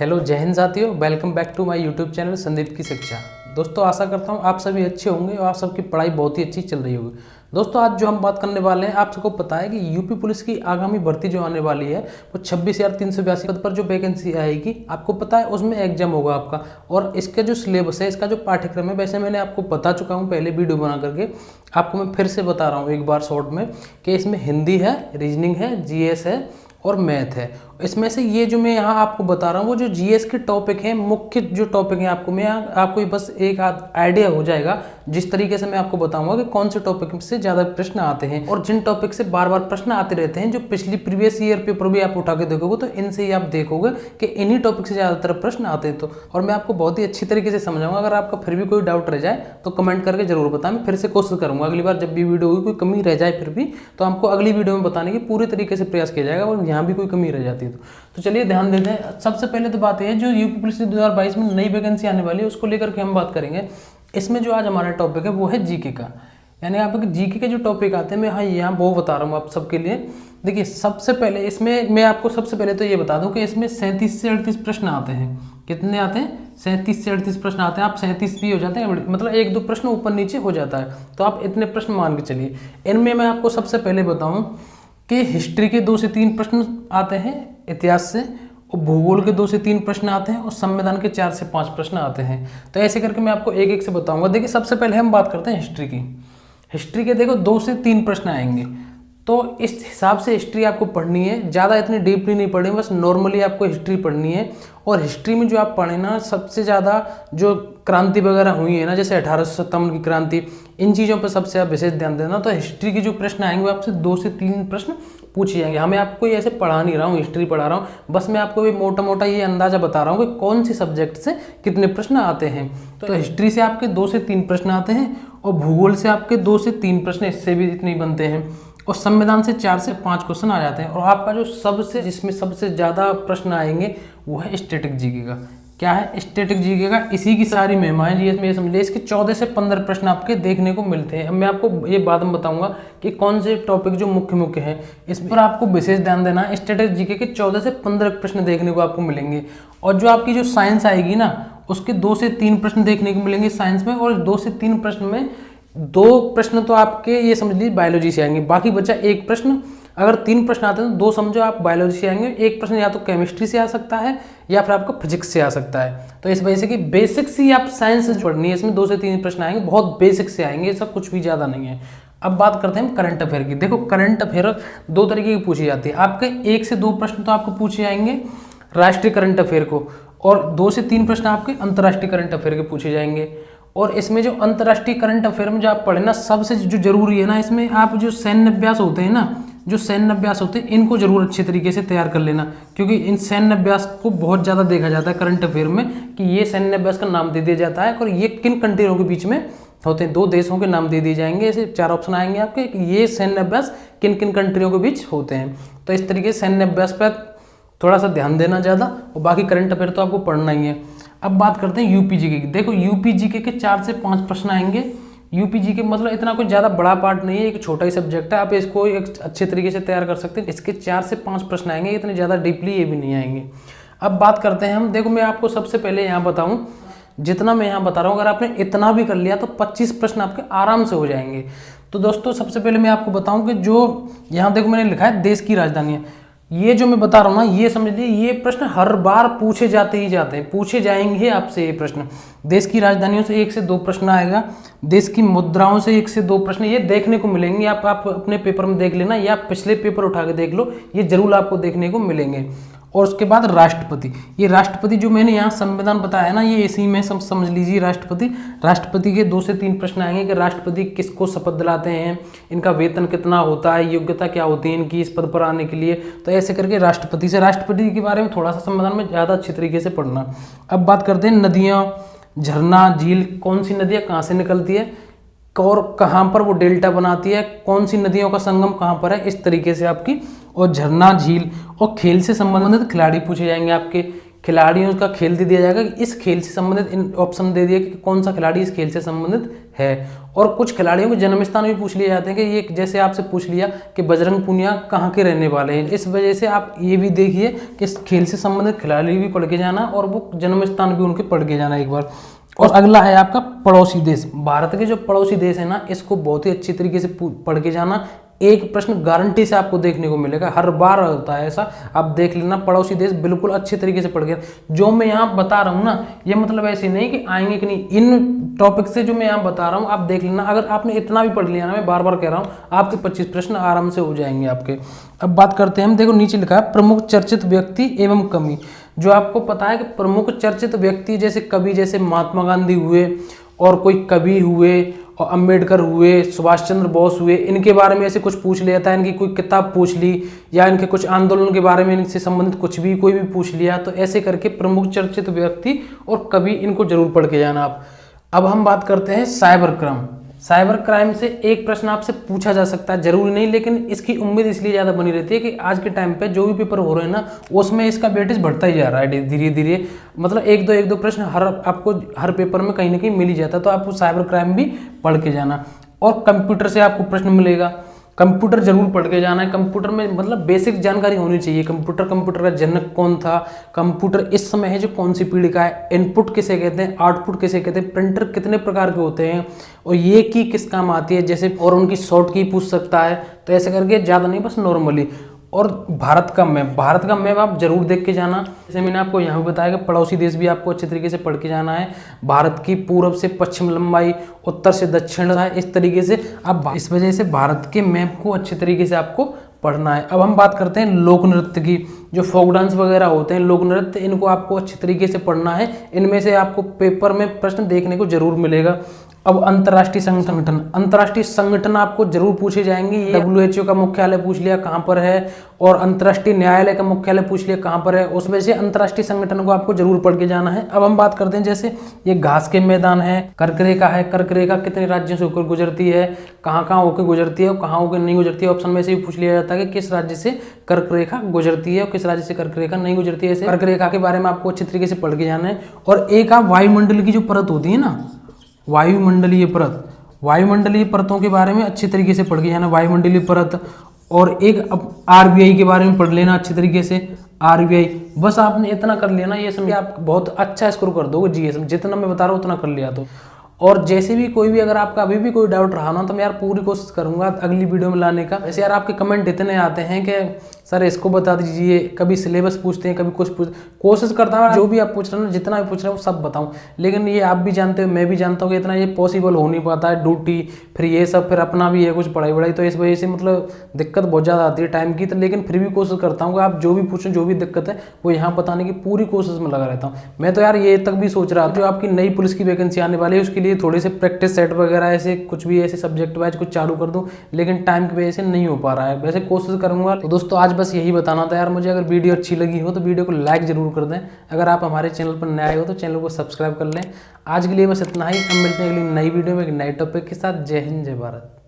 Hello जय हिंद साथियों, welcome back to my YouTube channel Sandeep की शिक्षा। दोस्तों आशा करता हूँ आप सभी अच्छे होंगे और आप सबकी पढ़ाई बहुत ही अच्छी चल रही होगी। दोस्तों आज जो हम बात करने वाले हैं, आप सबको पता है कि यूपी पुलिस की आगामी भर्ती जो आने वाली है वो 26,382 पद पर जो वैकेंसी आएगी, आपको पता है उसमें एग्जाम होगा आपका। और इसका जो सिलेबस है, इसका जो पाठ्यक्रम है, वैसे मैंने आपको बता चुका हूँ पहले वीडियो बना करके, आपको मैं फिर से बता रहा हूँ एक बार शॉर्ट में कि इसमें हिंदी है, रीजनिंग है, जीएस है और मैथ है। इसमें से ये जो मैं यहाँ आपको बता रहा हूँ वो जो जीएस के टॉपिक हैं, मुख्य जो टॉपिक हैं, आपको मैं आपको बस एक आइडिया हो जाएगा जिस तरीके से मैं आपको बताऊंगा कि कौन से टॉपिक से ज़्यादा प्रश्न आते हैं और जिन टॉपिक से बार बार प्रश्न आते रहते हैं, जो पिछली प्रीवियस ईयर पेपर भी आप उठा के देखोगे तो इनसे ही आप देखोगे कि इन्हीं टॉपिक से ज़्यादातर प्रश्न आते हैं। तो और मैं आपको बहुत ही अच्छी तरीके से समझाऊंगा। अगर आपका फिर भी कोई डाउट रह जाए तो कमेंट करके जरूर बताएं, मैं फिर से कोशिश करूंगा अगली बार जब भी वीडियो होगी कोई कमी रह जाए फिर भी तो आपको अगली वीडियो में बताने की पूरी तरीके से प्रयास किया जाएगा और यहाँ भी कोई कमी रह जाती है तो चलिए ध्यान देते हैं। सबसे पहले तो बात है जो यूपी पुलिस 2022 में नई वैकेंसी आने वाली है उसको लेकर के हम बात करेंगे। इसमें जो आज हमारा टॉपिक है वो है जीके का, यानी आपके जीके के जो टॉपिक आते हैं मैं यहाँ वो बता रहा हूँ आप सबके लिए। देखिए सबसे पहले इसमें मैं आपको सबसे पहले तो ये बता दूं कि इसमें 37 से 38 प्रश्न आते हैं। कितने आते हैं? 37 से 38 प्रश्न आते हैं। आप 37 भी हो जाते हैं, मतलब एक दो प्रश्न ऊपर नीचे हो जाता है, तो आप इतने प्रश्न मान के चलिए। इनमें मैं आपको सबसे पहले बताऊं कि हिस्ट्री के 2 से 3 प्रश्न आते हैं, इतिहास से, और भूगोल के 2 से 3 प्रश्न आते हैं और संविधान के 4 से 5 प्रश्न आते हैं। तो ऐसे करके मैं आपको एक एक से बताऊंगा। देखिए सबसे पहले हम बात करते हैं हिस्ट्री की। हिस्ट्री के देखो 2 से 3 प्रश्न आएंगे, तो इस हिसाब से हिस्ट्री आपको पढ़नी है। ज़्यादा इतनी डीपली नहीं पढ़नी, बस नॉर्मली आपको हिस्ट्री पढ़नी है। और हिस्ट्री में जो आप पढ़े ना, सबसे ज़्यादा जो क्रांति वगैरह हुई है ना, जैसे 1857 की क्रांति, इन चीज़ों पर सबसे आप विशेष ध्यान देना। तो हिस्ट्री के जो प्रश्न आएंगे वो आपसे 2 से 3 प्रश्न पूछे जाएंगे। हमें आपको ये ऐसे पढ़ा नहीं रहा हूँ, हिस्ट्री पढ़ा रहा हूँ, बस मैं आपको ये मोटा मोटा ये अंदाजा बता रहा हूँ कि कौन सी सब्जेक्ट से कितने प्रश्न आते हैं। तो हिस्ट्री से आपके 2 से 3 प्रश्न आते हैं और भूगोल से आपके 2 से 3 प्रश्न, इससे भी इतने बनते हैं, और संविधान से 4 से 5 क्वेश्चन आ जाते हैं। और आपका जो सबसे जिसमें सबसे ज़्यादा प्रश्न आएंगे वो है स्टैटिक जीके का। क्या है? स्टैटिक जीके का। इसी की सारी महिमाएं जी इसमें समझिए, इसके 14 से 15 प्रश्न आपके देखने को मिलते हैं। अब मैं आपको ये बाद में बताऊंगा कि कौन से टॉपिक जो मुख्य हैं, इस पर आपको विशेष ध्यान देना है। स्टैटिक जीके के 14 से 15 प्रश्न देखने को आपको मिलेंगे। और जो आपकी जो साइंस आएगी ना, उसके 2 से 3 प्रश्न देखने को मिलेंगे साइंस में, और 2 से 3 प्रश्न में 2 प्रश्न तो आपके ये समझ लीजिए बायोलॉजी से आएंगे, बाकी बचा एक प्रश्न। अगर 3 प्रश्न आते हैं तो 2 समझो आप बायोलॉजी से आएंगे, एक प्रश्न या तो केमिस्ट्री से आ सकता है या फिर आपका फिजिक्स से आ सकता है। तो इस वजह से कि बेसिक्स ही आप साइंस से पढ़नी है, इसमें 2 से 3 प्रश्न आएंगे, बहुत बेसिक से आएंगे, ये सब कुछ भी ज़्यादा नहीं है। अब बात करते हैं हम करंट अफेयर की। देखो करंट अफेयर 2 तरीके की पूछी जाती है। आपके 1 से 2 प्रश्न तो आपको पूछे जाएंगे राष्ट्रीय करंट अफेयर को, और 2 से 3 प्रश्न आपके अंतर्राष्ट्रीय करंट अफेयर के पूछे जाएंगे। और इसमें जो अंतर्राष्ट्रीय करंट अफेयर में जो आप पढ़े ना, सबसे जो जरूरी है ना, इसमें आप जो सैन्य अभ्यास होते हैं ना, जो सैन्य अभ्यास होते हैं, इनको जरूर अच्छे तरीके से तैयार कर लेना, क्योंकि इन सैन्य अभ्यास को बहुत ज़्यादा देखा जाता है करंट अफेयर में कि ये सैन्य अभ्यास का नाम दे दिया जाता है और ये किन कंट्रियों के बीच में होते हैं। 2 देशों के नाम दे दिए जाएंगे, ऐसे 4 ऑप्शन आएंगे आपके कि ये सैन्य अभ्यास किन किन कंट्रियों के बीच होते हैं। तो इस तरीके से सैन्य अभ्यास पर थोड़ा सा ध्यान देना ज़्यादा, और बाकी करंट अफेयर तो आपको पढ़ना ही है। अब बात करते हैं यूपी जीके की। देखो यूपी जीके के 4 से 5 प्रश्न आएंगे। यूपी जीके मतलब इतना कोई ज़्यादा बड़ा पार्ट नहीं है, एक छोटा ही सब्जेक्ट है, आप इसको एक अच्छे तरीके से तैयार कर सकते हैं। इसके 4 से 5 प्रश्न आएंगे, इतने ज़्यादा डीपली ये भी नहीं आएंगे। अब बात करते हैं हम, देखो मैं आपको सबसे पहले यहाँ बताऊँ, जितना मैं यहाँ बता रहा हूँ अगर आपने इतना भी कर लिया तो 25 प्रश्न आपके आराम से हो जाएंगे। तो दोस्तों सबसे पहले मैं आपको बताऊँ कि जो यहाँ देखो मैंने लिखा है देश की राजधानियाँ, ये जो मैं बता रहा हूँ ना, ये समझ लीजिए ये प्रश्न हर बार पूछे जाते ही जाते हैं, पूछे जाएंगे आपसे ये प्रश्न। देश की राजधानियों से 1 से 2 प्रश्न आएगा, देश की मुद्राओं से 1 से 2 प्रश्न ये देखने को मिलेंगे। आप अपने पेपर में देख लेना या पिछले पेपर उठा के देख लो, ये जरूर आपको देखने को मिलेंगे। और उसके बाद राष्ट्रपति, ये राष्ट्रपति जो मैंने यहाँ संविधान बताया ना, ये इसी में समझ लीजिए राष्ट्रपति के 2 से 3 प्रश्न आएंगे कि राष्ट्रपति किसको शपथ दिलाते हैं, इनका वेतन कितना होता है, योग्यता क्या होती है इनकी इस पद पर आने के लिए। तो ऐसे करके राष्ट्रपति के बारे में थोड़ा सा संविधान में ज़्यादा अच्छी तरीके से पढ़ना। अब बात करते हैं नदियाँ, झरना, झील, कौन सी नदियाँ कहाँ से निकलती है और कहाँ पर वो डेल्टा बनाती है, कौन सी नदियों का संगम कहाँ पर है, इस तरीके से आपकी। और झरना, झील और खेल से संबंधित खिलाड़ी पूछे जाएंगे आपके, खिलाड़ियों का खेल दे दिया जाएगा कि इस खेल से संबंधित इन ऑप्शन दे दिए कि कौन सा खिलाड़ी इस खेल से संबंधित है। और कुछ खिलाड़ियों के जन्म स्थान भी पूछ लिए जाते हैं कि ये, जैसे आपसे पूछ लिया कि बजरंग पूनिया कहाँ के रहने वाले हैं। इस वजह से आप ये भी देखिए कि इस खेल से संबंधित खिलाड़ी भी पढ़ के जाना और वो जन्म स्थान भी उनके पढ़ के जाना एक बार। और अगला है आपका पड़ोसी देश। भारत के जो पड़ोसी देश है ना, इसको बहुत ही अच्छी तरीके से पढ़ के जाना। एक प्रश्न गारंटी से आपको देखने को मिलेगा, हर बार होता है ऐसा, आप देख लेना। पड़ोसी देश बिल्कुल अच्छे तरीके से पढ़ के, जो मैं यहाँ बता रहा हूँ ना, ये मतलब ऐसे नहीं कि आएंगे कि नहीं, इन टॉपिक से जो मैं यहाँ बता रहा हूँ आप देख लेना। अगर आपने इतना भी पढ़ लिया ना, मैं बार बार कह रहा हूँ, आपके 25 प्रश्न आराम से हो जाएंगे आपके। अब बात करते हैं हम, देखो नीचे लिखा है प्रमुख चर्चित व्यक्ति एवं कवि। जो आपको पता है कि प्रमुख चर्चित व्यक्ति जैसे कवि, जैसे महात्मा गांधी हुए और कोई कवि हुए और अम्बेडकर हुए, सुभाष चंद्र बोस हुए, इनके बारे में ऐसे कुछ पूछ लिया था, इनकी कोई किताब पूछ ली या इनके कुछ आंदोलन के बारे में, इनसे संबंधित कुछ भी कोई भी पूछ लिया, तो ऐसे करके प्रमुख चर्चित व्यक्ति और कवि, इनको जरूर पढ़ के जाना आप। अब हम बात करते हैं साइबर क्राइम। साइबर क्राइम से एक प्रश्न आपसे पूछा जा सकता है, जरूरी नहीं, लेकिन इसकी उम्मीद इसलिए ज़्यादा बनी रहती है कि आज के टाइम पे जो भी पेपर हो रहे हैं ना, उसमें इसका वेटेज बढ़ता ही जा रहा है धीरे धीरे। मतलब एक दो प्रश्न आपको हर पेपर में कहीं ना कहीं मिल ही जाता है, तो आपको साइबर क्राइम भी पढ़ के जाना। और कंप्यूटर से आपको प्रश्न मिलेगा, कंप्यूटर जरूर पढ़ के जाना है। कंप्यूटर में मतलब बेसिक जानकारी होनी चाहिए। कंप्यूटर का जनक कौन था, कंप्यूटर इस समय है जो कौन सी पीढ़ी का है, इनपुट किसे कहते हैं, आउटपुट किसे कहते हैं, प्रिंटर कितने प्रकार के होते हैं और ये की किस काम आती है, जैसे, और उनकी शॉर्ट की पूछ सकता है। तो ऐसे करके ज़्यादा नहीं, बस नॉर्मली। और भारत का मैप आप जरूर देख के जाना। जैसे मैंने आपको यहाँ भी बताया कि पड़ोसी देश भी आपको अच्छे तरीके से पढ़ के जाना है। भारत की पूर्व से पश्चिम लंबाई, उत्तर से दक्षिण है, इस तरीके से आप, इस वजह से भारत के मैप को अच्छे तरीके से आपको पढ़ना है। अब हम बात करते हैं लोक नृत्य की। जो फोक डांस वगैरह होते हैं, लोक नृत्य, इनको आपको अच्छे तरीके से पढ़ना है। इनमें से आपको पेपर में प्रश्न देखने को जरूर मिलेगा। अब अंतर्राष्ट्रीय संगठन आपको जरूर पूछे जाएंगे। WHO का मुख्यालय पूछ लिया कहाँ पर है, और अंतर्राष्ट्रीय न्यायालय का मुख्यालय पूछ लिया कहाँ पर है, उस वजह से अंतर्राष्ट्रीय संगठन को आपको जरूर पढ़ के जाना है। अब हम बात करते हैं, जैसे ये घास के मैदान है, कर्करेखा है, कर्करेखा कितने राज्यों से होकर गुजरती है, कहाँ कहाँ होकर गुजरती है और कहाँ होकर नहीं गुजरती है। ऑप्शन में से भी पूछ लिया जाता है कि किस राज्य से कर्करेखा गुजरती है और किस राज्य से कर्करेखा नहीं गुजरती है। ऐसे कर्करेखा के बारे में आपको अच्छी तरीके से पढ़ के जाना है। और एक आप वायुमंडल की जो परत होती है ना, वायुमंडलीय परतों के बारे में अच्छे तरीके से पढ़ के जाना, वायुमंडलीय परत। और एक अब RBI के बारे में पढ़ लेना अच्छे तरीके से, RBI। बस आपने इतना कर लिया ना, ये समझिए आप बहुत अच्छा स्कोर कर दोगे GS में, जितना मैं बता रहा हूँ उतना कर लिया तो। और जैसे भी कोई भी, अगर आपका अभी भी कोई डाउट रहा ना, तो मैं यार पूरी कोशिश करूंगा अगली वीडियो में लाने का। वैसे यार आपके कमेंट इतने आते हैं कि सर इसको बता दीजिए, कभी सिलेबस पूछते हैं, कभी कुछ कोशिश करता हूँ जो भी आप पूछ रहे हैं ना, जितना भी पूछ रहे हो सब बताऊँ। लेकिन ये आप भी जानते हो, मैं भी जानता हूँ कि इतना ये पॉसिबल हो नहीं पाता है, ड्यूटी फिर ये सब, फिर अपना भी है कुछ पढ़ाई वढ़ाई, तो इस वजह से मतलब दिक्कत बहुत ज़्यादा आती है टाइम की। तो लेकिन फिर भी कोशिश करता हूँ कि आप जो भी पूछें, जो भी दिक्कत है वो यहाँ बताने की पूरी कोशिश में लगा रहता हूँ। मैं तो यार ये तक भी सोच रहा था, जो आपकी नई पुलिस की वैकेंसी आने वाली है उसके लिए थोड़े से प्रैक्टिस सेट वगैरह ऐसे कुछ भी ऐसे सब्जेक्ट वाइज कुछ चालू कर दूं, लेकिन टाइम की वजह से नहीं हो पा रहा है। वैसे कोशिश करूंगा। तो दोस्तों आज बस यही बताना था यार मुझे। अगर वीडियो अच्छी लगी हो तो वीडियो को लाइक जरूर कर दें। अगर आप हमारे चैनल पर नए आए हो तो चैनल को सब्सक्राइब कर लें। आज के लिए बस इतना ही। हम मिलते हैं अगली नई वीडियो में एक नए टॉपिक के साथ। जय हिंद, जय भारत।